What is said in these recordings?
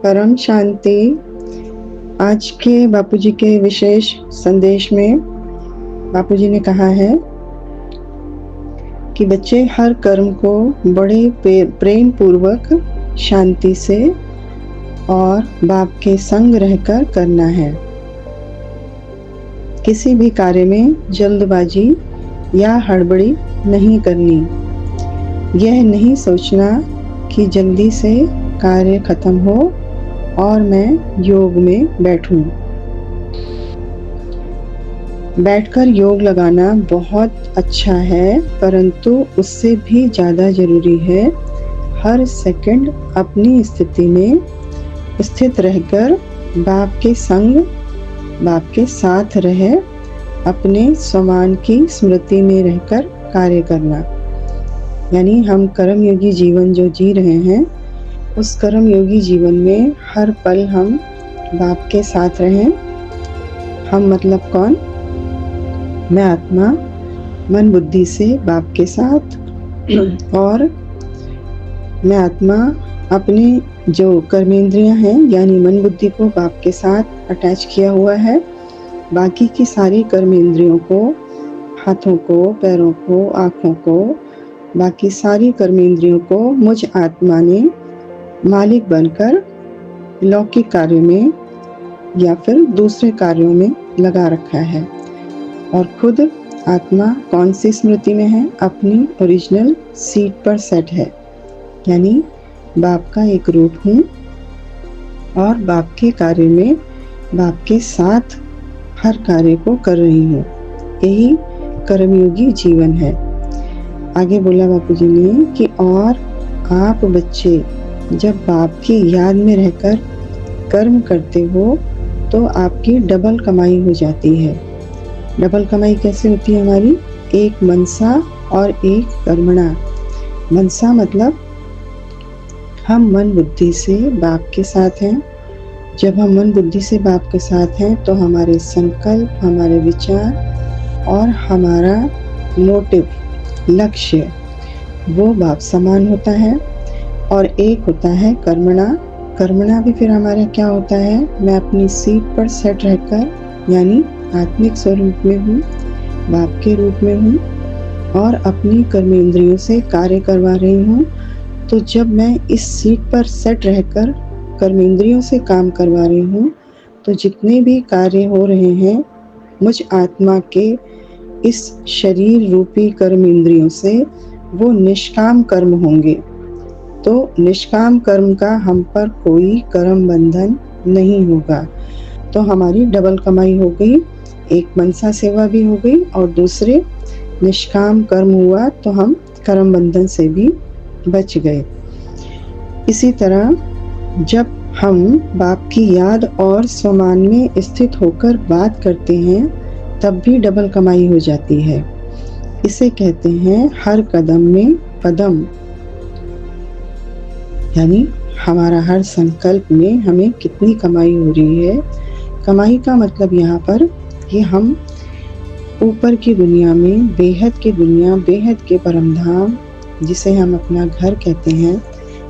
परम शांति। आज के बापूजी के विशेष संदेश में बापूजी ने कहा है कि बच्चे हर कर्म को बड़े प्रेम पूर्वक, शांति से और बाप के संग रहकर करना है। किसी भी कार्य में जल्दबाजी या हड़बड़ी नहीं करनी। यह नहीं सोचना कि जल्दी से कार्य खत्म हो और मैं योग में बैठूं। बैठकर योग लगाना बहुत अच्छा है, परंतु उससे भी ज़्यादा ज़रूरी है हर सेकंड अपनी स्थिति में स्थित रहकर बाप के संग, बाप के साथ रहे, अपने स्वमान की स्मृति में रहकर कार्य करना। यानी हम कर्मयोगी जीवन जो जी रहे हैं, उस कर्मयोगी जीवन में हर पल हम बाप के साथ रहें। हम मतलब कौन? मैं आत्मा मन बुद्धि से बाप के साथ, और मैं आत्मा अपने जो कर्मेंद्रियां हैं यानी मन बुद्धि को बाप के साथ अटैच किया हुआ है। बाकी की सारी कर्मेंद्रियों को, हाथों को, पैरों को, आँखों को, बाकी सारी कर्मेंद्रियों को मुझ आत्मा ने मालिक बनकर लौकिक कार्य में या फिर दूसरे कार्यों में लगा रखा है। और खुद आत्मा कौन सी स्मृति में है? अपनी ओरिजिनल सीट पर सेट है, यानी बाप का एक रूप हूँ और बाप के कार्य में बाप के साथ हर कार्य को कर रही हूँ। यही कर्मयोगी जीवन है। आगे बोला बापूजी ने कि और आप बच्चे जब बाप की याद में रहकर कर्म करते हो तो आपकी डबल कमाई हो जाती है। डबल कमाई कैसे होती है हमारी? एक मनसा और एक कर्मणा। मनसा मतलब हम मन बुद्धि से बाप के साथ हैं। जब हम मन बुद्धि से बाप के साथ हैं तो हमारे संकल्प, हमारे विचार और हमारा मोटिव, लक्ष्य वो बाप समान होता है। और एक होता है कर्मणा। कर्मणा भी फिर हमारा क्या होता है? मैं अपनी सीट पर सेट रहकर यानी आत्मिक स्वरूप में हूँ, बाप के रूप में हूँ और अपनी कर्मेंद्रियों से कार्य करवा रही हूँ। तो जब मैं इस सीट पर सेट रहकर कर्मेंद्रियों से काम करवा रही हूँ तो जितने भी कार्य हो रहे हैं मुझ आत्मा के इस शरीर रूपी कर्मेंद्रियों से वो निष्काम कर्म होंगे। तो निष्काम कर्म का हम पर कोई कर्म बंधन नहीं होगा। तो हमारी डबल कमाई हो गई, एक मनसा सेवा भी हो गई और दूसरे निष्काम कर्म हुआ तो हम कर्म बंधन से भी बच गए। इसी तरह जब हम बाप की याद और स्वमान में स्थित होकर बात करते हैं तब भी डबल कमाई हो जाती है। इसे कहते हैं हर कदम में पदम, यानी हमारा हर संकल्प में हमें कितनी कमाई हो रही है। कमाई का मतलब यहाँ पर कि हम ऊपर की दुनिया में, बेहद की दुनिया, बेहद के परमधाम जिसे हम अपना घर कहते हैं,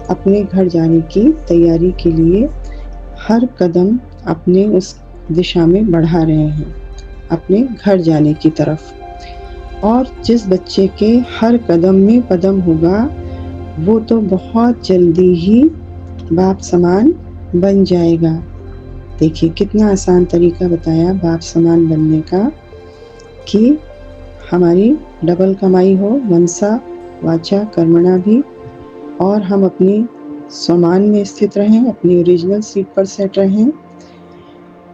अपने घर जाने की तैयारी के लिए हर कदम अपने उस दिशा में बढ़ा रहे हैं, अपने घर जाने की तरफ। और जिस बच्चे के हर कदम में पदम होगा वो तो बहुत जल्दी ही बाप समान बन जाएगा। देखिए कितना आसान तरीका बताया बाप समान बनने का, कि हमारी डबल कमाई हो, मनसा वाचा कर्मणा भी, और हम अपनी स्वमान में स्थित रहें, अपनी ओरिजिनल सीट पर सेट रहें।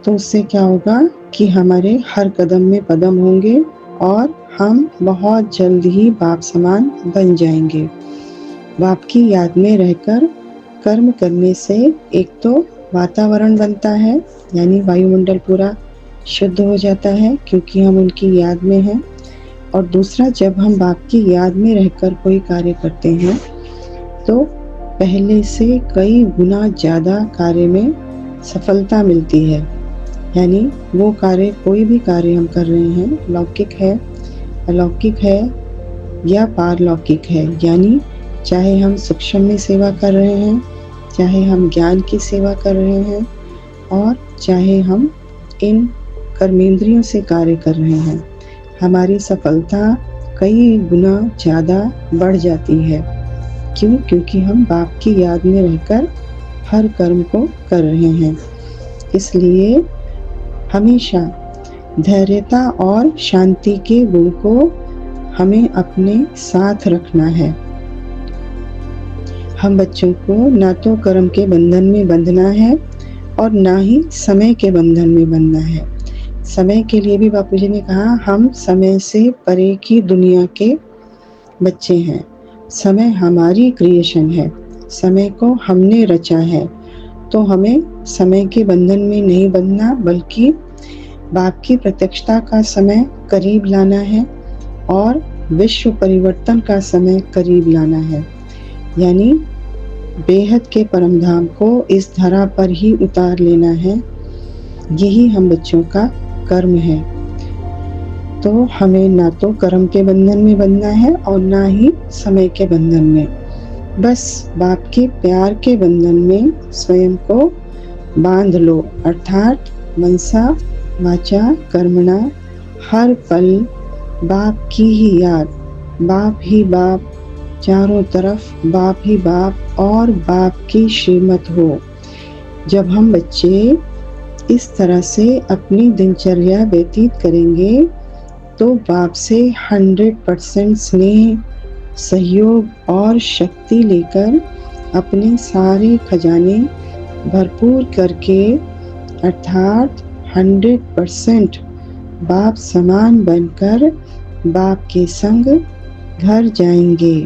तो उससे क्या होगा कि हमारे हर कदम में पदम होंगे और हम बहुत जल्द ही बाप समान बन जाएंगे। बाप की याद में रहकर कर्म करने से एक तो वातावरण बनता है, यानी वायुमंडल पूरा शुद्ध हो जाता है क्योंकि हम उनकी याद में हैं। और दूसरा, जब हम बाप की याद में रहकर कोई कार्य करते हैं तो पहले से कई गुना ज़्यादा कार्य में सफलता मिलती है। यानी वो कार्य, कोई भी कार्य हम कर रहे हैं, लौकिक है, अलौकिक है या पारलौकिक है, यानी चाहे हम सूक्ष्म में सेवा कर रहे हैं, चाहे हम ज्ञान की सेवा कर रहे हैं और चाहे हम इन कर्मेंद्रियों से कार्य कर रहे हैं, हमारी सफलता कई गुना ज़्यादा बढ़ जाती है। क्यों? क्योंकि हम बाप की याद में रहकर हर कर्म को कर रहे हैं। इसलिए हमेशा धैर्यता और शांति के गुण को हमें अपने साथ रखना है। हम बच्चों को ना तो कर्म के बंधन में बंधना है और ना ही समय के बंधन में बंधना है। समय के लिए भी बापूजी ने कहा, हम समय से परे की दुनिया के बच्चे हैं। समय हमारी क्रिएशन है, समय को हमने रचा है, तो हमें समय के बंधन में नहीं बंधना बल्कि बाप की प्रत्यक्षता का समय करीब लाना है और विश्व परिवर्तन का समय करीब लाना है। यानी बेहद के परम धाम को इस धरा पर ही उतार लेना है। यही हम बच्चों का कर्म है। तो हमें ना तो कर्म के बंधन में बंधना है और ना ही समय के बंधन में। बस बाप के प्यार के बंधन में स्वयं को बांध लो, अर्थात मनसा वाचा कर्मणा हर पल बाप की ही याद, बाप ही बाप, चारों तरफ बाप ही बाप और बाप की श्रीमत हो। जब हम बच्चे इस तरह से अपनी दिनचर्या व्यतीत करेंगे तो बाप से 100% स्नेह, सहयोग और शक्ति लेकर अपने सारे खजाने भरपूर करके अर्थात 100% बाप समान बनकर बाप के संग घर जाएंगे।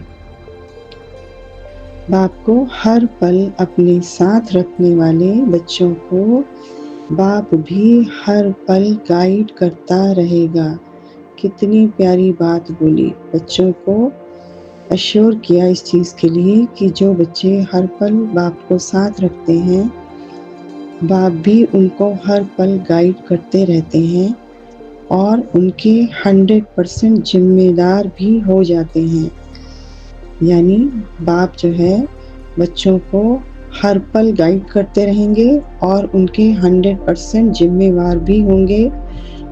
बाप को हर पल अपने साथ रखने वाले बच्चों को बाप भी हर पल गाइड करता रहेगा। कितनी प्यारी बात बोली। बच्चों को अश्योर किया इस चीज़ के लिए कि जो बच्चे हर पल बाप को साथ रखते हैं, बाप भी उनको हर पल गाइड करते रहते हैं और उनके 100% जिम्मेदार भी हो जाते हैं। यानी बाप जो है बच्चों को हर पल गाइड करते रहेंगे और उनके 100% जिम्मेवार भी होंगे।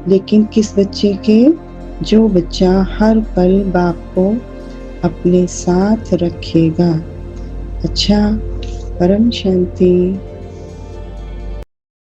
लेकिन किस बच्चे के? जो बच्चा हर पल बाप को अपने साथ रखेगा। अच्छा, परम शांति।